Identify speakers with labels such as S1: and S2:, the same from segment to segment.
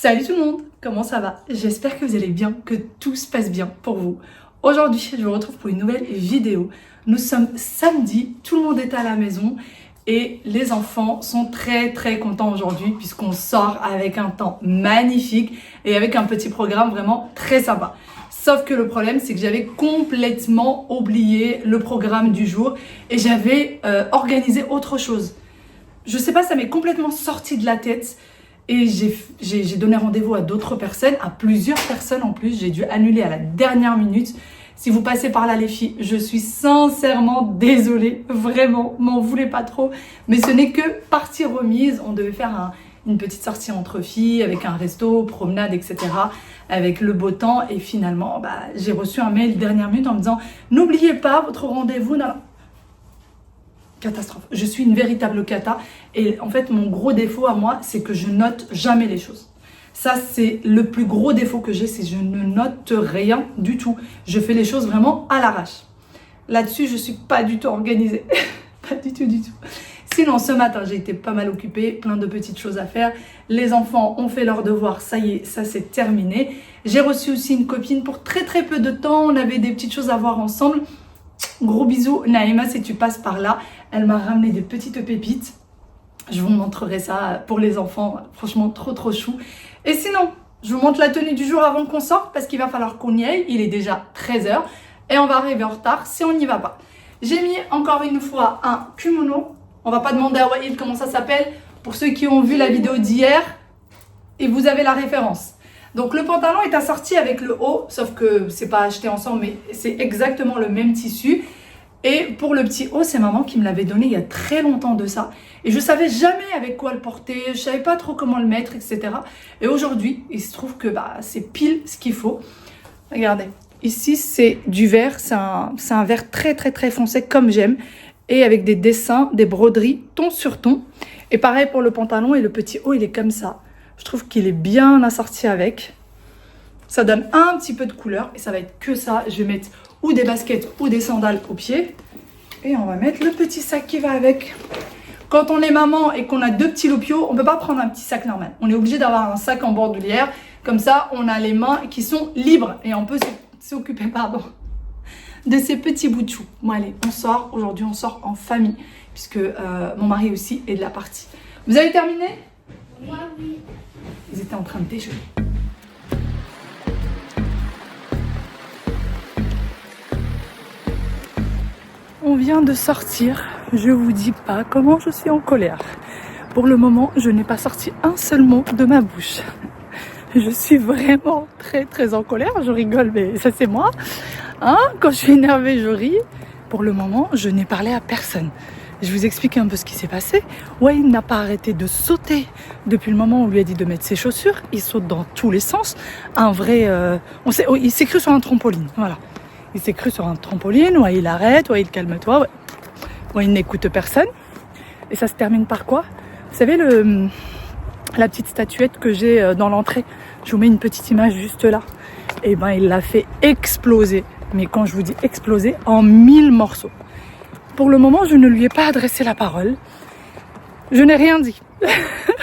S1: Salut tout le monde, comment ça va? J'espère que vous allez bien, que tout se passe bien pour vous. Aujourd'hui, je vous retrouve pour une nouvelle vidéo. Nous sommes samedi, tout le monde est à la maison et les enfants sont très contents aujourd'hui puisqu'on sort avec un temps magnifique et avec un petit programme vraiment très sympa. Sauf que le problème, c'est que j'avais complètement oublié le programme du jour et j'avais organisé autre chose. Je sais pas, ça m'est complètement sorti de la tête. Et j'ai donné rendez-vous à d'autres personnes, à plusieurs personnes en plus. J'ai dû annuler à la dernière minute. Si vous passez par là les filles, je suis sincèrement désolée. Vraiment, m'en voulez pas trop. Mais ce n'est que partie remise. On devait faire une petite sortie entre filles avec un resto, promenade, etc. Avec le beau temps. Et finalement, j'ai reçu un mail dernière minute en me disant « N'oubliez pas votre rendez-vous. » Catastrophe. Je suis une véritable cata et en fait mon gros défaut à moi c'est que je note jamais les choses. Ça c'est le plus gros défaut que j'ai, c'est que je ne note rien du tout. Je fais les choses vraiment à l'arrache. Là-dessus je suis pas du tout organisée. Pas du tout. Sinon ce matin j'ai été pas mal occupée, plein de petites choses à faire. Les enfants ont fait leurs devoirs, ça y est, ça c'est terminé. J'ai reçu aussi une copine pour très peu de temps, on avait des petites choses à voir ensemble. Gros bisous Naïma si tu passes par là. Elle m'a ramené des petites pépites. Je vous montrerai ça pour les enfants. Franchement trop chou. Et sinon, je vous montre la tenue du jour avant qu'on sorte parce qu'il va falloir qu'on y aille. Il est déjà 13 h et on va arriver en retard si on n'y va pas. J'ai mis encore une fois un kimono. On va pas demander à Waïd comment ça s'appelle. Pour ceux qui ont vu la vidéo d'hier et vous avez la référence. Donc le pantalon est assorti avec le haut, sauf que c'est pas acheté ensemble, mais c'est exactement le même tissu. Et pour le petit haut, c'est maman qui me l'avait donné il y a très longtemps de ça. Et je savais jamais avec quoi le porter, je savais pas trop comment le mettre, etc. Et aujourd'hui, il se trouve que c'est pile ce qu'il faut. Regardez, ici c'est du vert, c'est un vert très foncé comme j'aime. Et avec des dessins, des broderies, ton sur ton. Et pareil pour le pantalon et le petit haut, il est comme ça. Je trouve qu'il est bien assorti avec. Ça donne un petit peu de couleur et ça va être que ça. Je vais mettre ou des baskets ou des sandales aux pieds. Et on va mettre le petit sac qui va avec. Quand on est maman et qu'on a deux petits lopios, on ne peut pas prendre un petit sac normal. On est obligé d'avoir un sac en bandoulière. Comme ça, on a les mains qui sont libres et on peut s'occuper de ces petits bouts de chou. Bon allez, on sort. Aujourd'hui, on sort en famille puisque mon mari aussi est de la partie. Vous avez terminé?
S2: Moi, oui.
S1: Ils étaient en train de déjeuner. On vient de sortir. Je vous dis pas comment je suis en colère. Pour le moment, je n'ai pas sorti un seul mot de ma bouche. Je suis vraiment très en colère. Je rigole, mais ça c'est moi. Quand je suis énervée, je ris. Pour le moment, je n'ai parlé à personne. Je vous explique un peu ce qui s'est passé. Waïd n'a pas arrêté de sauter depuis le moment où on lui a dit de mettre ses chaussures. Il saute dans tous les sens. Un vrai... il s'est cru sur un trampoline. Voilà. Il s'est cru sur un trampoline. Waïd arrête. Waïd calme-toi. Waïd n'écoute personne. Et ça se termine par quoi? Vous savez, la petite statuette que j'ai dans l'entrée. Je vous mets une petite image juste là. Et il l'a fait exploser. Mais quand je vous dis exploser, en 1000 morceaux. Pour le moment, je ne lui ai pas adressé la parole. Je n'ai rien dit.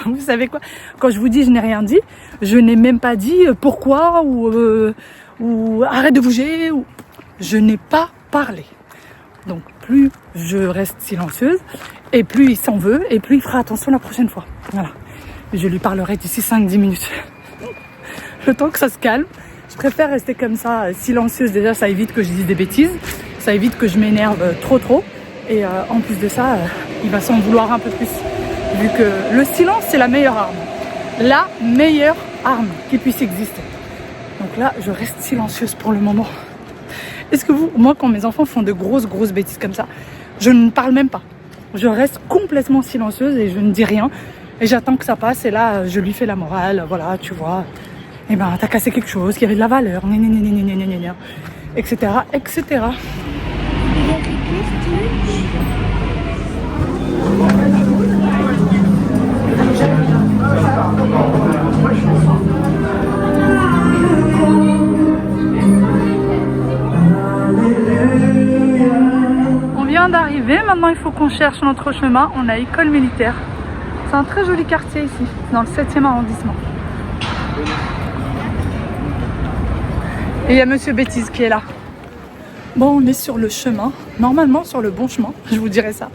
S1: Vous savez quoi? Quand je vous dis je n'ai rien dit, je n'ai même pas dit pourquoi ou arrête de bouger. Je n'ai pas parlé. Donc plus je reste silencieuse et plus il s'en veut et plus il fera attention la prochaine fois. Voilà. Je lui parlerai d'ici 5-10 minutes. Le temps que ça se calme. Je préfère rester comme ça, silencieuse. Déjà, ça évite que je dise des bêtises. Ça évite que je m'énerve trop. Et en plus de ça, il va s'en vouloir un peu plus. Vu que le silence, c'est la meilleure arme. La meilleure arme qui puisse exister. Donc là, je reste silencieuse pour le moment. Est-ce que moi, quand mes enfants font de grosses bêtises comme ça, je ne parle même pas. Je reste complètement silencieuse et je ne dis rien. Et j'attends que ça passe. Et là, je lui fais la morale. Voilà, tu vois. T'as cassé quelque chose qui avait de la valeur. Etc. On vient d'arriver, maintenant il faut qu'on cherche notre chemin. On a école militaire. C'est un très joli quartier ici, dans le 7e arrondissement. Et il y a Monsieur Bêtise qui est là. Bon, on est sur le chemin, normalement sur le bon chemin, je vous dirais ça.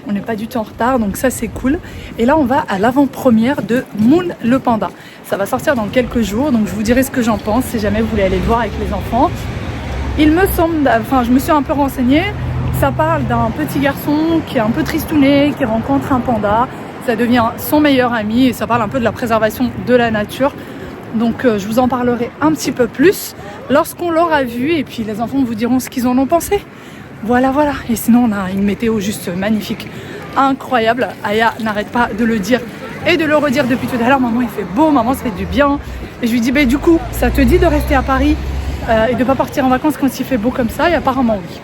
S1: On n'est pas du tout en retard, donc ça c'est cool. Et là on va à l'avant-première de Moon le panda. Ça va sortir dans quelques jours, donc je vous dirai ce que j'en pense si jamais vous voulez aller le voir avec les enfants. Il me semble, enfin je me suis un peu renseignée, ça parle d'un petit garçon qui est un peu tristouné, qui rencontre un panda. Ça devient son meilleur ami et ça parle un peu de la préservation de la nature. Donc je vous en parlerai un petit peu plus lorsqu'on l'aura vu et puis les enfants vous diront ce qu'ils en ont pensé. Voilà, voilà. Et sinon on a une météo juste magnifique, incroyable. Aya n'arrête pas de le dire et de le redire depuis tout à l'heure. Maman il fait beau, maman ça fait du bien. Et je lui dis bah, du coup ça te dit de rester à Paris et de ne pas partir en vacances quand il fait beau comme ça? Et apparemment oui.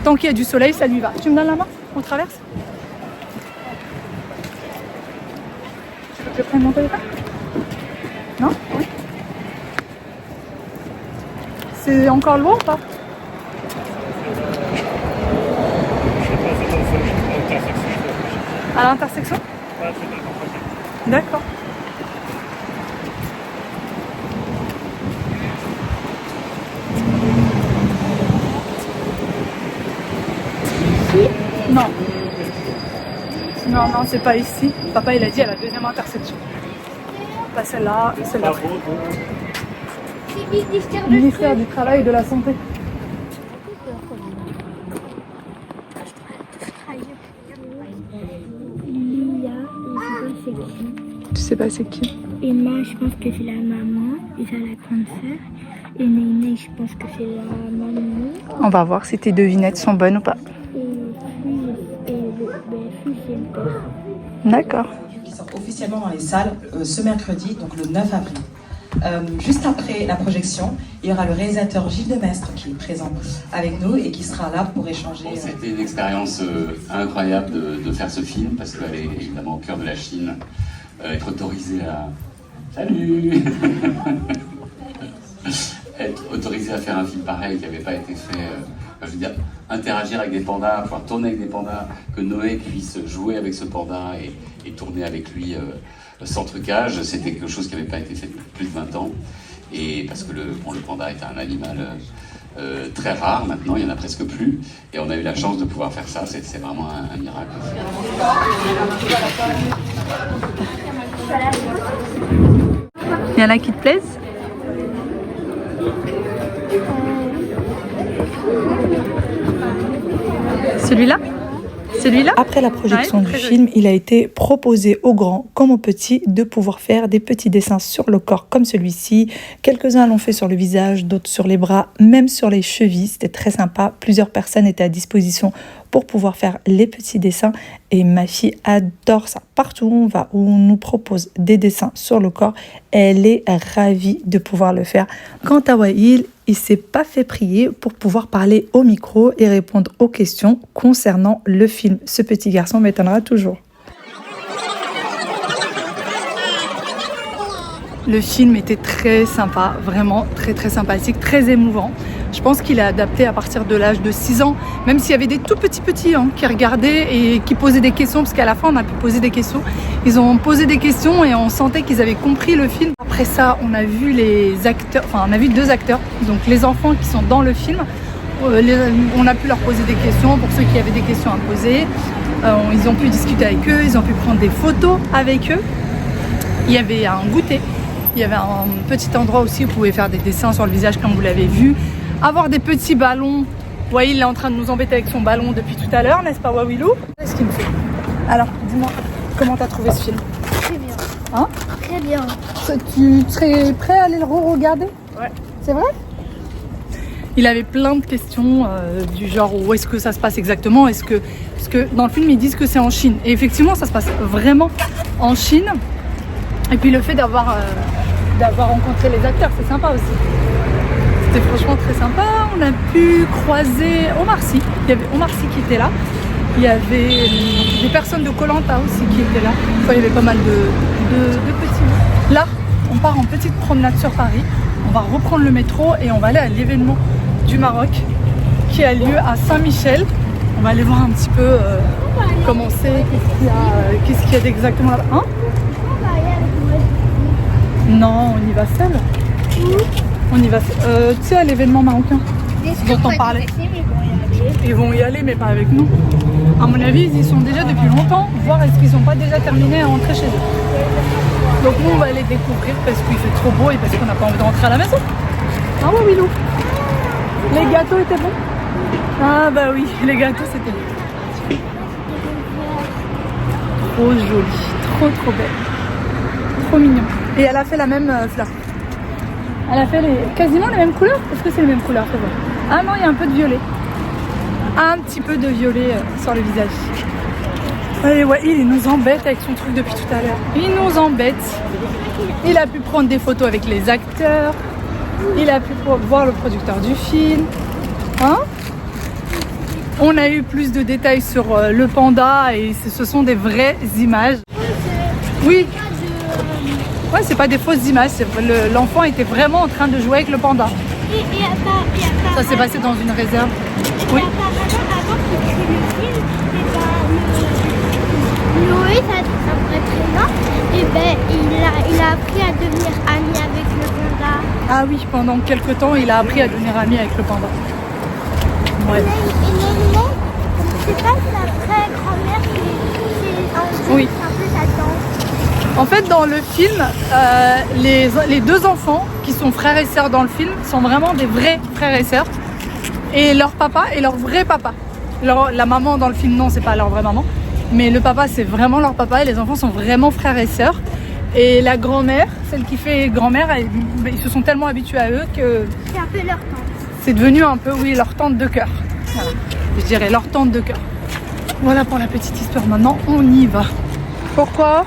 S1: Tant qu'il y a du soleil ça lui va. Tu me donnes la main? On traverse? Tu veux que je prenne mon téléphone? Non? Oui. C'est encore loin ou pas? À l'intersection? D'accord. Non. Non, non, c'est pas ici. Papa il a dit à la deuxième intersection. Pas celle-là, celle-là. Ministère du Travail et de la Santé. Tu sais pas c'est qui?
S2: Emma, je pense que c'est la maman, et ça la grande sœur. Et Néné, je pense que c'est la maman.
S1: On va voir si tes devinettes sont bonnes ou pas.
S2: Et le fils, c'est le père.
S1: D'accord.
S3: Qui sort officiellement dans les salles ce mercredi, donc le 9 avril. Juste après la projection, il y aura le réalisateur Gilles Demestre qui est présent avec nous et qui sera là pour échanger.
S4: Bon, c'était une expérience incroyable de faire ce film parce qu'elle est évidemment au cœur de la Chine. Être autorisé à... Salut Être autorisé à faire un film pareil qui n'avait pas été fait... je veux dire, interagir avec des pandas, pouvoir tourner avec des pandas, que Noé puisse jouer avec ce panda et tourner avec lui sans trucage, c'était quelque chose qui n'avait pas été fait depuis plus de 20 ans. Et parce que le panda est un animal très rare maintenant, il n'y en a presque plus. Et on a eu la chance de pouvoir faire ça, c'est vraiment un miracle.
S1: Il y en a qui te plaisent? Celui-là? Celui-là? Après la projection du film, il a été proposé aux grands comme aux petits de pouvoir faire des petits dessins sur le corps comme celui-ci. Quelques-uns l'ont fait sur le visage, d'autres sur les bras, même sur les chevilles. C'était très sympa. Plusieurs personnes étaient à disposition pour pouvoir faire les petits dessins. Et ma fille adore ça. Partout où on va, où on nous propose des dessins sur le corps, elle est ravie de pouvoir le faire. Quant à Wael, il s'est pas fait prier pour pouvoir parler au micro et répondre aux questions concernant le film. Ce petit garçon m'étonnera toujours. Le film était très sympa, vraiment très très sympathique, très émouvant. Je pense qu'il est adapté à partir de l'âge de 6 ans, même s'il y avait des tout petits qui regardaient et qui posaient des questions, parce qu'à la fin on a pu poser des questions. Ils ont posé des questions et on sentait qu'ils avaient compris le film. Après ça, on a vu les acteurs, enfin on a vu 2 acteurs, donc les enfants qui sont dans le film. On a pu leur poser des questions pour ceux qui avaient des questions à poser. Ils ont pu discuter avec eux, ils ont pu prendre des photos avec eux. Il y avait un goûter. Il y avait un petit endroit aussi où vous pouvez faire des dessins sur le visage comme vous l'avez vu. Avoir des petits ballons. Wael est en train de nous embêter avec son ballon depuis tout à l'heure, n'est-ce pas Wawilou? Qu'est-ce qu'il me fait? Alors, dis-moi, comment t'as trouvé ce film?
S2: Très bien.
S1: Hein?
S2: Très bien.
S1: Tu serais prêt à aller le re-regarder?
S2: Ouais.
S1: C'est vrai? Il avait plein de questions du genre où est-ce que ça se passe exactement? Parce que dans le film ils disent que c'est en Chine. Et effectivement ça se passe vraiment en Chine. Et puis le fait d'avoir rencontré les acteurs, c'est sympa aussi. C'était franchement très sympa. On a pu croiser Omar Sy. Il y avait Omar Sy qui était là. Il y avait des personnes de Koh Lanta aussi qui étaient là. Enfin, il y avait pas mal de petits. Là, on part en petite promenade sur Paris. On va reprendre le métro et on va aller à l'événement du Maroc qui a lieu à Saint-Michel. On va aller voir un petit peu comment c'est, qu'est-ce qu'il y a exactement là-bas. Hein? Non, on y va seul. On y va seul. Tu sais, à l'événement marocain. Dont on parlait. Ils vont y aller, mais pas avec nous. À mon avis, ils y sont déjà depuis longtemps. Voir est-ce qu'ils sont pas déjà terminés à rentrer chez eux. Donc nous, on va aller découvrir parce qu'il fait trop beau et parce qu'on n'a pas envie de rentrer à la maison. Ah ouais, Wilou. Les gâteaux étaient bons? Ah bah oui, les gâteaux c'était bon. Trop joli, trop belle. Trop mignon. Et elle a fait la même fleur. Elle a fait quasiment les mêmes couleurs. Est-ce que c'est les mêmes couleurs? Ah non, il y a un peu de violet. Un petit peu de violet sur le visage. Allez, ouais, il nous embête avec son truc depuis tout à l'heure. Il nous embête. Il a pu prendre des photos avec les acteurs. Il a pu voir le producteur du film. Hein? On a eu plus de détails sur le panda et ce sont des vraies images. Oui. Ouais, c'est pas des fausses images. L'enfant était vraiment en train de jouer avec le panda. Ça s'est passé dans une réserve. Oui.
S2: Avant qu'il crée le film, Noé, ça vrai prénom, et ben il a appris à devenir ami avec le panda.
S1: Ah oui, pendant quelques temps, il a appris à devenir ami avec le panda. Ouais.
S2: C'est pas sa vraie grand-mère, c'est
S1: oui.
S2: un peu sa tante.
S1: En fait, dans le film, les deux enfants qui sont frères et sœurs dans le film sont vraiment des vrais frères et sœurs. Et leur papa est leur vrai papa. La maman dans le film, non, c'est pas leur vraie maman. Mais le papa, c'est vraiment leur papa et les enfants sont vraiment frères et sœurs. Et la grand-mère, celle qui fait grand-mère, ils se sont tellement habitués à eux que...
S2: C'est un peu leur tante.
S1: C'est devenu un peu, oui, leur tante de cœur. Voilà. Je dirais leur tante de cœur. Voilà pour la petite histoire. Maintenant, on y va. Pourquoi?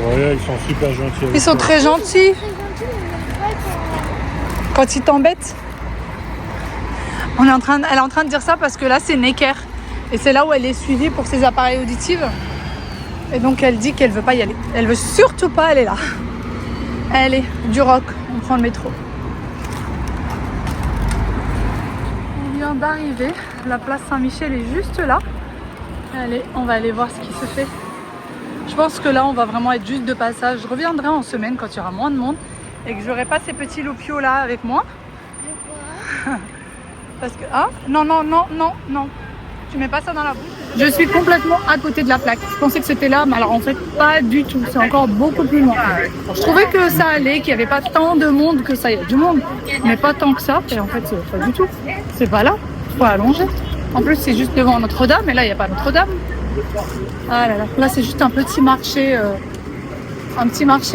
S5: Ouais, ils sont super gentils.
S1: Ils sont très gentils. Quand ils t'embêtent. Elle est en train de dire ça parce que là, c'est Necker. Et c'est là où elle est suivie pour ses appareils auditifs. Et donc, elle dit qu'elle veut pas y aller. Elle veut surtout pas aller là. Allez, du rock. On prend le métro. On vient d'arriver. La place Saint-Michel est juste là. Allez, on va aller voir ce qui se fait. Je pense que là, on va vraiment être juste de passage. Je reviendrai en semaine quand il y aura moins de monde et que j'aurai pas ces petits loupiaux là avec moi. Parce que... Ah, non. Tu mets pas ça dans la bouche. Je suis complètement à côté de la plaque. Je pensais que c'était là, mais alors en fait, pas du tout. C'est encore beaucoup plus loin. Je trouvais que ça allait, qu'il n'y avait pas tant de monde que ça. Il y a du monde, mais pas tant que ça. Et en fait, c'est pas du tout. C'est pas là. Il faut allonger. En plus, c'est juste devant Notre-Dame. Et là, il n'y a pas Notre-Dame. Ah là là. Là, c'est juste un petit marché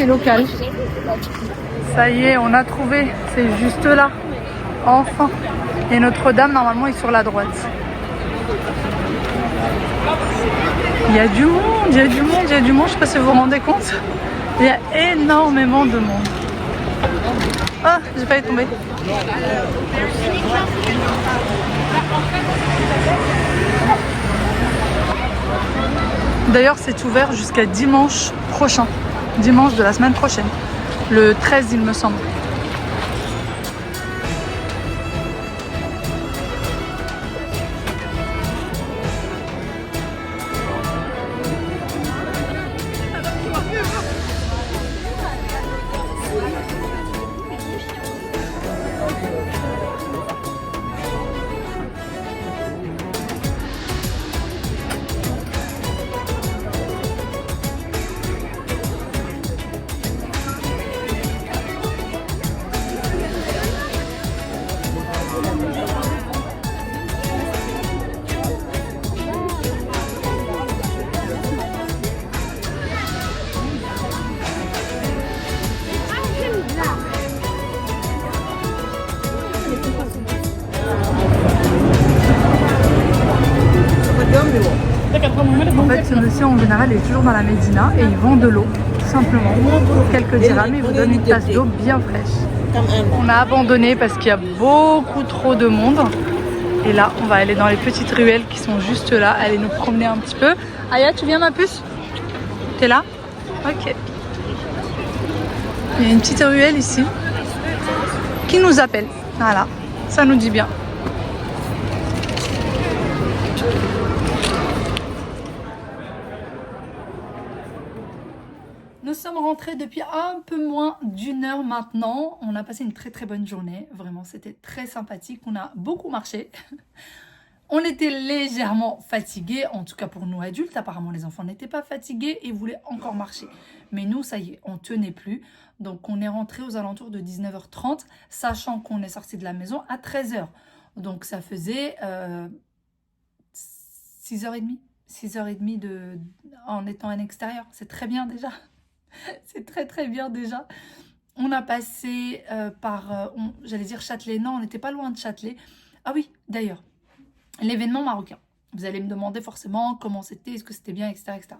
S1: local. Ça y est, on a trouvé. C'est juste là. Enfin. Et Notre-Dame, normalement, est sur la droite. Il y a du monde. Je sais pas si vous vous rendez compte. Il y a énormément de monde. Ah, j'ai failli tomber. D'ailleurs, c'est ouvert jusqu'à dimanche prochain. Dimanche de la semaine prochaine. Le 13, il me semble. En fait, ce monsieur en général est toujours dans la Médina et il vend de l'eau, tout simplement. Pour quelques dirhams, il vous donne une tasse d'eau bien fraîche. On a abandonné parce qu'il y a beaucoup trop de monde. Et là, on va aller dans les petites ruelles qui sont juste là, aller nous promener un petit peu. Aya, tu viens ma puce? T'es là? Ok. Il y a une petite ruelle ici qui nous appelle. Voilà, ça nous dit bien. Nous sommes sommes rentrés depuis un peu moins d'une heure maintenant. On a passé une très très bonne journée. Vraiment, c'était très sympathique. On a beaucoup marché. On était légèrement fatigués, en tout cas pour nous adultes. Apparemment, les enfants n'étaient pas fatigués et voulaient encore marcher. Mais nous, ça y est, on tenait plus. Donc, on est rentré aux alentours de 19h30, sachant qu'on est sorti de la maison à 13h. Donc, ça faisait 6h30. 6h30 en étant à l'extérieur. C'est très bien déjà. C'est très très bien déjà. On a passé par, j'allais dire Châtelet. Non, on n'était pas loin de Châtelet. Ah oui, d'ailleurs. L'événement marocain. Vous allez me demander forcément comment c'était, est-ce que c'était bien, etc., etc.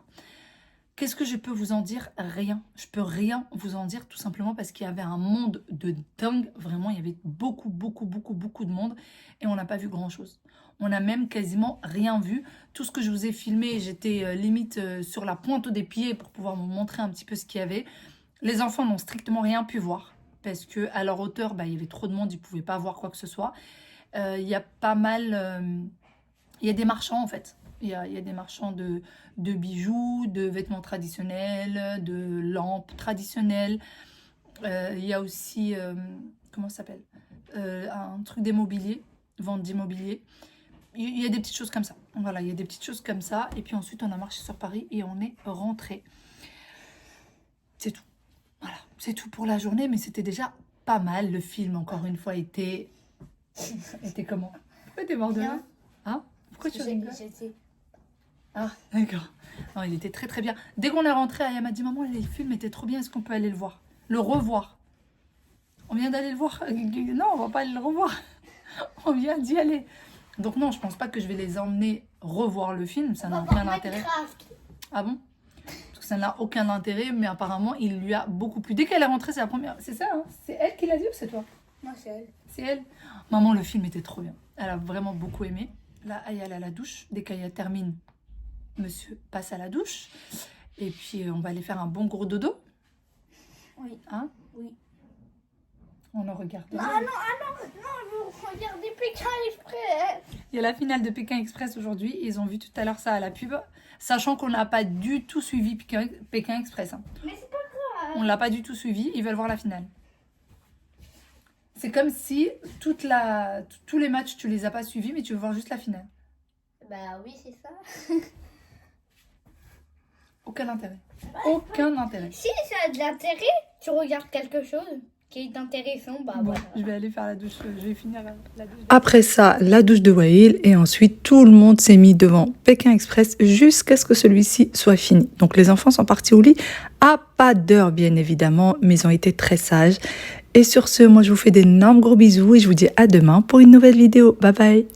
S1: Qu'est-ce que je peux vous en dire? Rien. Je peux rien vous en dire tout simplement parce qu'il y avait un monde de dingue. Vraiment, il y avait beaucoup de monde et on n'a pas vu grand-chose. On n'a même quasiment rien vu. Tout ce que je vous ai filmé, j'étais limite sur la pointe des pieds pour pouvoir vous montrer un petit peu ce qu'il y avait. Les enfants n'ont strictement rien pu voir parce qu'à leur hauteur, il y avait trop de monde, ils ne pouvaient pas voir quoi que ce soit. Il y a pas mal... il y a des marchands en fait. Il y a des marchands de bijoux, de vêtements traditionnels, de lampes traditionnelles. Il y a aussi... comment ça s'appelle un truc d'immobilier, vente d'immobilier. Il y a des petites choses comme ça. Voilà, il y a des petites choses comme ça. Et puis ensuite, on a marché sur Paris et on est rentré. C'est tout. Voilà, c'est tout pour la journée. Mais c'était déjà pas mal. Le film, encore une fois, était comment? Pourquoi t'es mort de rire? Hein? Pourquoi tu rigoles? Ah, d'accord. Non, il était très très bien. Dès qu'on est rentré, Aya m'a dit, maman, le film était trop bien. Est-ce qu'on peut aller le voir? Le revoir? On vient d'aller le voir? Non, on va pas aller le revoir. On vient d'y aller. Donc non, je pense pas que je vais les emmener revoir le film. Ça n'a aucun intérêt. Ah bon? Parce que ça n'a aucun intérêt, mais apparemment, il lui a beaucoup plu. Dès qu'elle est rentrée, c'est la première... C'est ça, hein? C'est elle qui l'a vu ou c'est toi?
S2: Moi, c'est elle.
S1: C'est elle. Maman, le film était trop bien. Elle a vraiment beaucoup aimé. Là, Aya est à la douche. Dès qu'Aya termine, monsieur passe à la douche. Et puis, on va aller faire un bon gros dodo.
S2: Oui.
S1: Hein?
S2: Oui.
S1: On en regarde.
S2: Non, je regardais Pékin Express.
S1: Il y a la finale de Pékin Express aujourd'hui. Ils ont vu tout à l'heure ça à la pub. Sachant qu'on n'a pas du tout suivi Pékin Express. Hein.
S2: Mais c'est pas grave.
S1: On ne l'a pas du tout suivi. Ils veulent voir la finale. C'est comme si tous les matchs, tu les as pas suivis, mais tu veux voir juste la finale.
S2: Bah oui, c'est ça.
S1: Aucun intérêt. Aucun intérêt.
S2: Si ça a de l'intérêt, tu regardes quelque chose qui est intéressant, bah
S1: Bon,
S2: voilà.
S1: je vais aller faire la douche. Je vais finir la douche.
S6: Après ça, la douche de Wael et ensuite tout le monde s'est mis devant Pékin Express jusqu'à ce que celui-ci soit fini. Donc les enfants sont partis au lit à pas d'heure bien évidemment, mais ils ont été très sages. Et sur ce, moi je vous fais d'énormes gros bisous et je vous dis à demain pour une nouvelle vidéo. Bye bye.